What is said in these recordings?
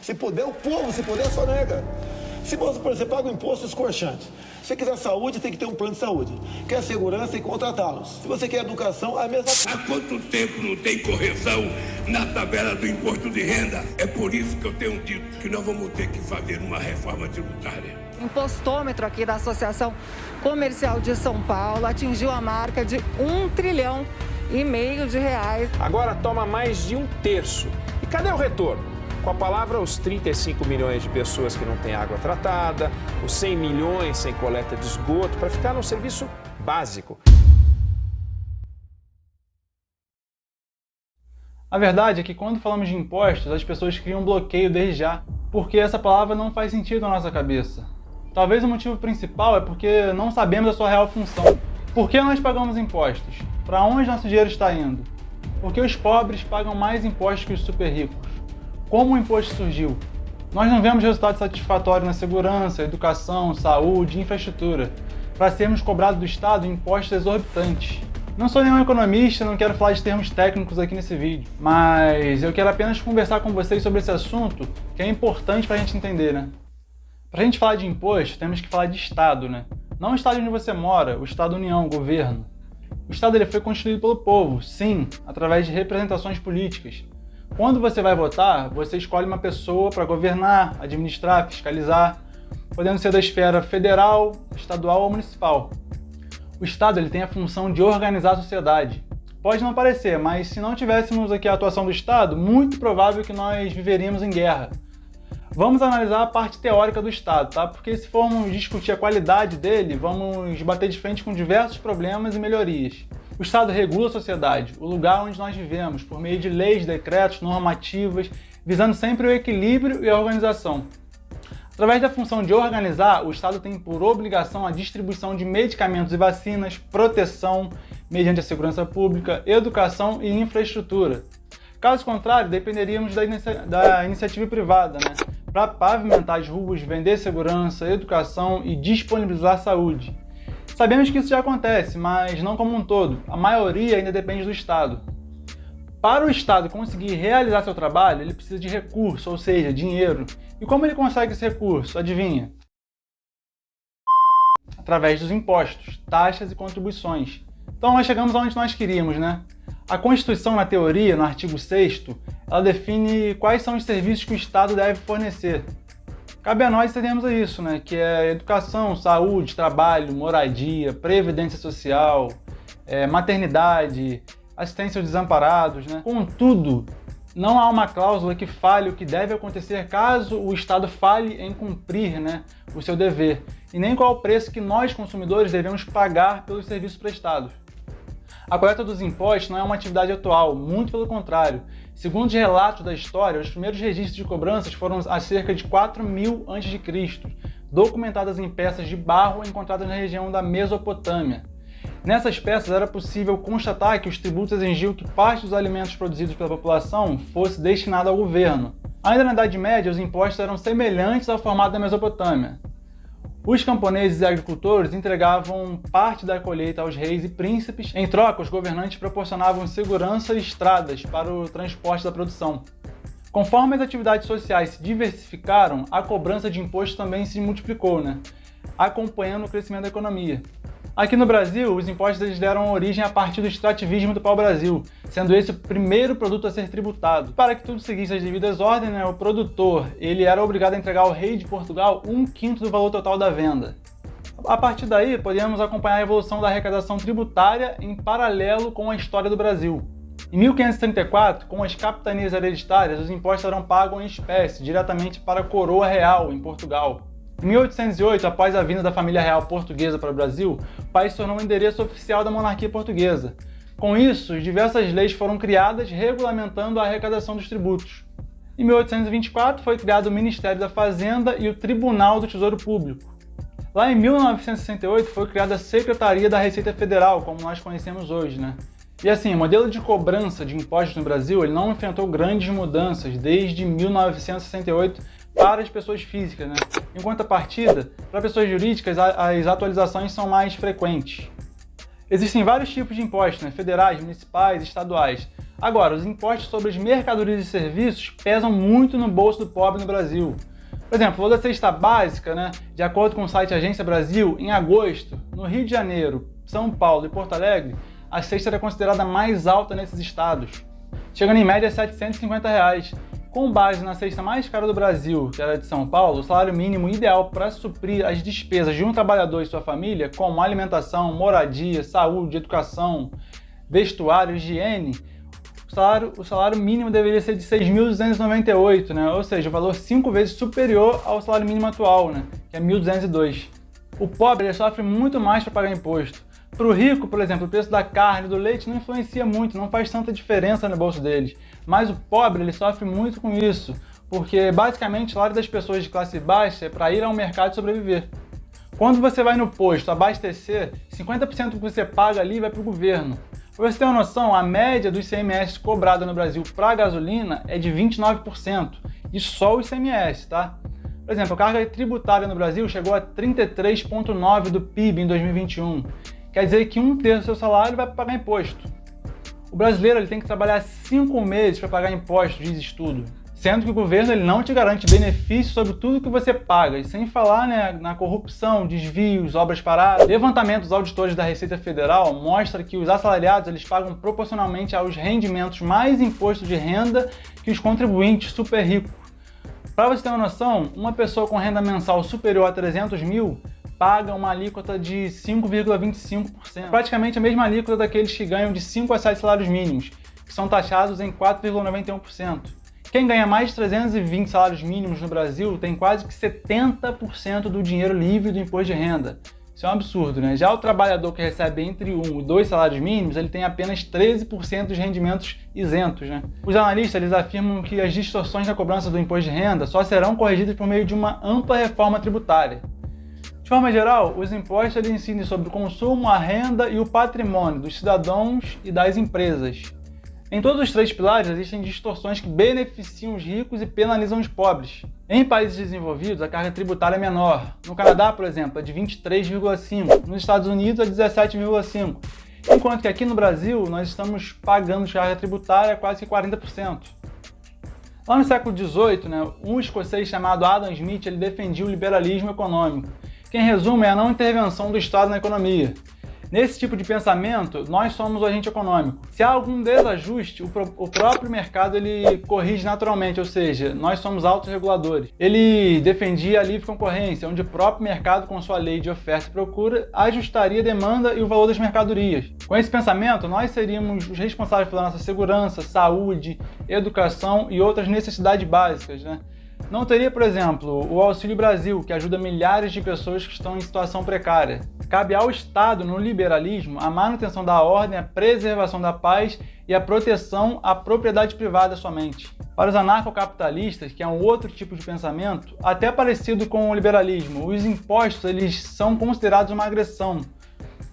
Se puder, o povo, se puder, só nega. Se você paga o imposto escorchante. Se você quiser saúde, tem que ter um plano de saúde. Quer segurança, tem que contratá-los. Se você quer educação, a mesma coisa. Há quanto tempo não tem correção na tabela do imposto de renda? É por isso que eu tenho dito que nós vamos ter que fazer uma reforma tributária. O impostômetro aqui da Associação Comercial de São Paulo atingiu a marca de R$1,5 trilhão. Agora toma mais de 1/3. E cadê o retorno? Com a palavra, os 35 milhões de pessoas que não têm água tratada, os 100 milhões sem coleta de esgoto, para ficar num serviço básico. A verdade é que quando falamos de impostos, as pessoas criam um bloqueio desde já, porque essa palavra não faz sentido na nossa cabeça. Talvez o motivo principal é porque não sabemos a sua real função. Por que nós pagamos impostos? Para onde nosso dinheiro está indo? Por que os pobres pagam mais impostos que os super ricos? Como o imposto surgiu? Nós não vemos resultados satisfatórios na segurança, educação, saúde, infraestrutura, para sermos cobrados do Estado impostos exorbitantes. Não sou nenhum economista, não quero falar de termos técnicos aqui nesse vídeo, mas eu quero apenas conversar com vocês sobre esse assunto que é importante para a gente entender, né? Para a gente falar de imposto, temos que falar de Estado, né? Não o Estado onde você mora, o Estado-União, o governo. O Estado ele foi construído pelo povo, sim, através de representações políticas. Quando você vai votar, você escolhe uma pessoa para governar, administrar, fiscalizar, podendo ser da esfera federal, estadual ou municipal. O Estado ele tem a função de organizar a sociedade. Pode não parecer, mas se não tivéssemos aqui a atuação do Estado, muito provável que nós viveríamos em guerra. Vamos analisar a parte teórica do Estado, tá? Porque se formos discutir a qualidade dele, vamos bater de frente com diversos problemas e melhorias. O Estado regula a sociedade, o lugar onde nós vivemos, por meio de leis, decretos, normativas, visando sempre o equilíbrio e a organização. Através da função de organizar, o Estado tem por obrigação a distribuição de medicamentos e vacinas, proteção, mediante a segurança pública, educação e infraestrutura. Caso contrário, dependeríamos da iniciativa privada, né? Para pavimentar as ruas, vender segurança, educação e disponibilizar saúde. Sabemos que isso já acontece, mas não como um todo. A maioria ainda depende do Estado. Para o Estado conseguir realizar seu trabalho, ele precisa de recurso, ou seja, dinheiro. E como ele consegue esse recurso? Adivinha? Através dos impostos, taxas e contribuições. Então nós chegamos aonde nós queríamos, né? A Constituição, na teoria, no artigo 6º, ela define quais são os serviços que o Estado deve fornecer. Cabe a nós entendermos isso, né? Que é educação, saúde, trabalho, moradia, previdência social, maternidade, assistência aos desamparados, né? Contudo, não há uma cláusula que fale o que deve acontecer caso o Estado falhe em cumprir, né, o seu dever, e nem qual o preço que nós, consumidores, devemos pagar pelos serviços prestados. A coleta dos impostos não é uma atividade atual, muito pelo contrário. Segundo os relatos da história, os primeiros registros de cobranças foram há cerca de 4.000 a.C., documentadas em peças de barro encontradas na região da Mesopotâmia. Nessas peças era possível constatar que os tributos exigiam que parte dos alimentos produzidos pela população fosse destinada ao governo. Ainda na Idade Média, os impostos eram semelhantes ao formato da Mesopotâmia. Os camponeses e agricultores entregavam parte da colheita aos reis e príncipes. Em troca, os governantes proporcionavam segurança e estradas para o transporte da produção. Conforme as atividades sociais se diversificaram, a cobrança de imposto também se multiplicou, né? Acompanhando o crescimento da economia. Aqui no Brasil, os impostos deram origem a partir do extrativismo do pau-brasil, sendo esse o primeiro produto a ser tributado. Para que tudo seguisse as devidas ordens, né, o produtor ele era obrigado a entregar ao rei de Portugal 1/5 do valor total da venda. A partir daí, podemos acompanhar a evolução da arrecadação tributária em paralelo com a história do Brasil. Em 1534, com as capitanias hereditárias, os impostos eram pagos em espécie, diretamente para a coroa real, em Portugal. Em 1808, após a vinda da família real portuguesa para o Brasil, o país se tornou um endereço oficial da monarquia portuguesa. Com isso, diversas leis foram criadas regulamentando a arrecadação dos tributos. Em 1824, foi criado o Ministério da Fazenda e o Tribunal do Tesouro Público. Lá em 1968, foi criada a Secretaria da Receita Federal, como nós conhecemos hoje, né? E assim, o modelo de cobrança de impostos no Brasil ele não enfrentou grandes mudanças desde 1968 para as pessoas físicas, né? Em contrapartida, para pessoas jurídicas, as atualizações são mais frequentes. Existem vários tipos de impostos, né? Federais, municipais, estaduais. Agora, os impostos sobre as mercadorias e serviços pesam muito no bolso do pobre no Brasil. Por exemplo, o valor da cesta básica, né, de acordo com o site Agência Brasil, em agosto, no Rio de Janeiro, São Paulo e Porto Alegre, a cesta era considerada mais alta nesses estados, chegando em média a R$ 750. Com base na cesta mais cara do Brasil, que era de São Paulo, o salário mínimo ideal para suprir as despesas de um trabalhador e sua família, como alimentação, moradia, saúde, educação, vestuário, higiene, o salário mínimo deveria ser de R$ 6.298, né? Ou seja, o valor 5 vezes superior ao salário mínimo atual, né? Que é R$ 1.202. O pobre ele sofre muito mais para pagar imposto. Para o rico, por exemplo, o preço da carne e do leite não influencia muito, não faz tanta diferença no bolso deles. Mas o pobre ele sofre muito com isso, porque basicamente o salário das pessoas de classe baixa é para ir ao mercado e sobreviver. Quando você vai no posto abastecer, 50% do que você paga ali vai para o governo. Para você ter uma noção, a média do ICMS cobrado no Brasil para a gasolina é de 29%. E só o ICMS, tá? Por exemplo, a carga tributária no Brasil chegou a 33,9% do PIB em 2021. Quer dizer que 1/3 do seu salário vai pagar imposto. O brasileiro ele tem que trabalhar 5 meses para pagar imposto, diz estudo. Sendo que o governo ele não te garante benefícios sobre tudo que você paga. E sem falar, né, na corrupção, desvios, obras paradas. Levantamento dos auditores da Receita Federal mostra que os assalariados eles pagam proporcionalmente aos rendimentos mais imposto de renda que os contribuintes super ricos. Para você ter uma noção, uma pessoa com renda mensal superior a 300 mil paga uma alíquota de 5,25%. Praticamente a mesma alíquota daqueles que ganham de 5 a 7 salários mínimos, que são taxados em 4,91%. Quem ganha mais de 320 salários mínimos no Brasil tem quase que 70% do dinheiro livre do imposto de renda. Isso é um absurdo, né? Já o trabalhador que recebe entre 1 e 2 salários mínimos, ele tem apenas 13% dos rendimentos isentos, né? Os analistas eles afirmam que as distorções na cobrança do imposto de renda só serão corrigidas por meio de uma ampla reforma tributária. De forma geral, os impostos eles incidem sobre o consumo, a renda e o patrimônio dos cidadãos e das empresas. Em todos os 3 pilares existem distorções que beneficiam os ricos e penalizam os pobres. Em países desenvolvidos, a carga tributária é menor. No Canadá, por exemplo, é de 23,5%. Nos Estados Unidos, é 17,5%. Enquanto que aqui no Brasil, nós estamos pagando carga tributária quase que 40%. Lá no século XVIII, né, um escocês chamado Adam Smith ele defendia o liberalismo econômico, que em resumo é a não intervenção do Estado na economia. Nesse tipo de pensamento, nós somos o agente econômico. Se há algum desajuste, o próprio mercado ele corrige naturalmente, ou seja, nós somos autorreguladores. Ele defendia a livre concorrência, onde o próprio mercado, com sua lei de oferta e procura, ajustaria a demanda e o valor das mercadorias. Com esse pensamento, nós seríamos os responsáveis pela nossa segurança, saúde, educação e outras necessidades básicas, né? Não teria, por exemplo, o Auxílio Brasil, que ajuda milhares de pessoas que estão em situação precária. Cabe ao Estado, no liberalismo, a manutenção da ordem, a preservação da paz e a proteção à propriedade privada somente. Para os anarcocapitalistas, que é um outro tipo de pensamento, até parecido com o liberalismo, os impostos eles são considerados uma agressão.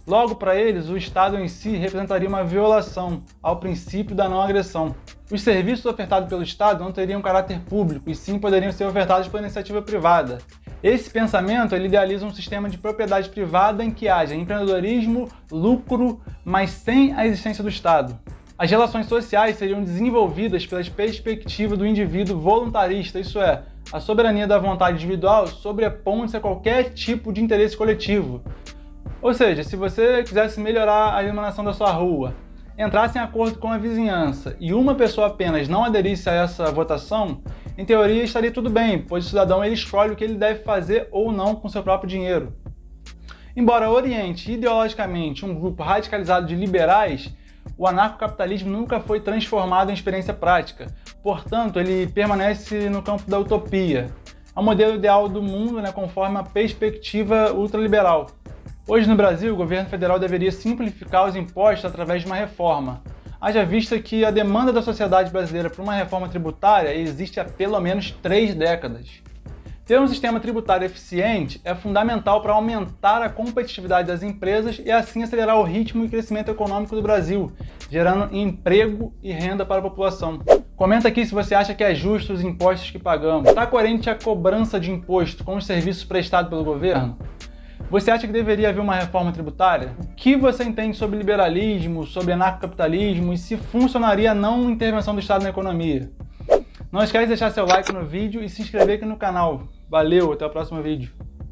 Logo, para eles, o Estado em si representaria uma violação ao princípio da não agressão. Os serviços ofertados pelo Estado não teriam caráter público, e sim poderiam ser ofertados por iniciativa privada. Esse pensamento ele idealiza um sistema de propriedade privada em que haja empreendedorismo, lucro, mas sem a existência do Estado. As relações sociais seriam desenvolvidas pela perspectiva do indivíduo voluntarista, isso é, a soberania da vontade individual sobrepondo-se a qualquer tipo de interesse coletivo. Ou seja, se você quisesse melhorar a iluminação da sua rua, entrasse em acordo com a vizinhança e uma pessoa apenas não aderisse a essa votação, em teoria estaria tudo bem, pois o cidadão ele escolhe o que ele deve fazer ou não com seu próprio dinheiro. Embora oriente ideologicamente um grupo radicalizado de liberais, o anarcocapitalismo nunca foi transformado em experiência prática, portanto ele permanece no campo da utopia. É o modelo ideal do mundo, né, conforme a perspectiva ultraliberal. Hoje no Brasil, o governo federal deveria simplificar os impostos através de uma reforma. Haja vista que a demanda da sociedade brasileira por uma reforma tributária existe há pelo menos 3 décadas. Ter um sistema tributário eficiente é fundamental para aumentar a competitividade das empresas e assim acelerar o ritmo e crescimento econômico do Brasil, gerando emprego e renda para a população. Comenta aqui se você acha que é justo os impostos que pagamos. Está coerente a cobrança de imposto com os serviços prestados pelo governo? Você acha que deveria haver uma reforma tributária? O que você entende sobre liberalismo, sobre anarcocapitalismo e se funcionaria a não intervenção do Estado na economia? Não esquece de deixar seu like no vídeo e se inscrever aqui no canal. Valeu, até o próximo vídeo.